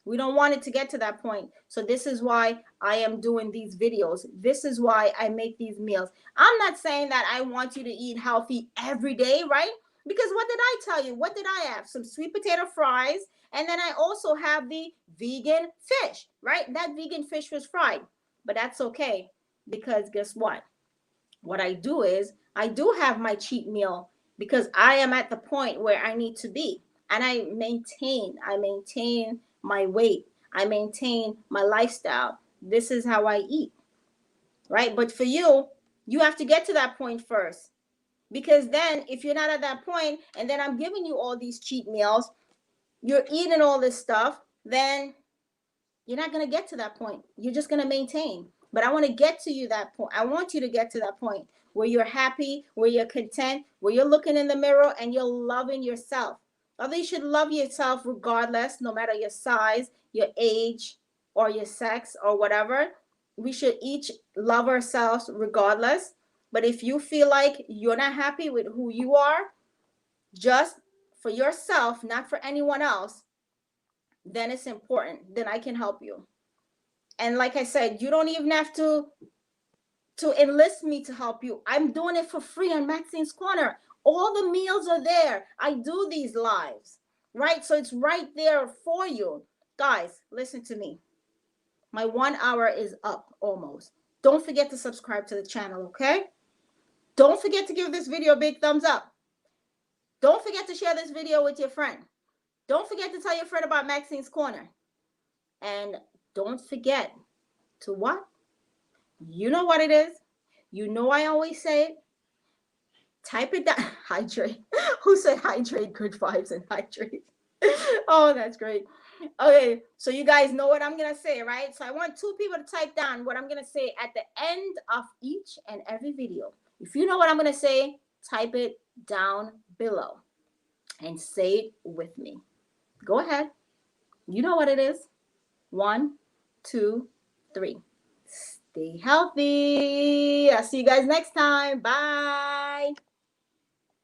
we don't want it to get to that point. So this is why I am doing these videos. This is why I make these meals. I'm not saying that I want you to eat healthy every day, right? Because what did I tell you? What did I have? Some sweet potato fries. And then I also have the vegan fish, right? That vegan fish was fried. But that's okay. Because guess what? What I do is I do have my cheat meal because I am at the point where I need to be. And I maintain my weight. I maintain my lifestyle. This is how I eat, right? But for you, you have to get to that point first. Because then if you're not at that point and then I'm giving you all these cheat meals, you're eating all this stuff, then you're not going to get to that point. You're just going to maintain. But I want to get to you that point. I want you to get to that point where you're happy, where you're content, where you're looking in the mirror and you're loving yourself. Although you should love yourself regardless, no matter your size, your age, or your sex, or whatever. We should each love ourselves regardless. But if you feel like you're not happy with who you are, just for yourself, not for anyone else, then it's important. Then I can help you. And like I said, you don't even have to enlist me to help you. I'm doing it for free on Maxine's Corner. All the meals are there. I do these lives, right? So it's right there for you. Guys, listen to me. My 1 hour is up almost. Don't forget to subscribe to the channel, okay? Don't forget to give this video a big thumbs up. Don't forget to share this video with your friend. Don't forget to tell your friend about Maxine's Corner. And don't forget to what? You know what it is. You know I always say it. Type it down. Hydrate. Who said hydrate? Good vibes and hydrate. Oh, that's great. Okay, so you guys know what I'm gonna say, right? So I want 2 people to type down what I'm gonna say at the end of each and every video. If you know what I'm gonna say, type it down below and say it with me. Go ahead. You know what it is. 1, 2, 3. Stay healthy. I'll see you guys next time. Bye.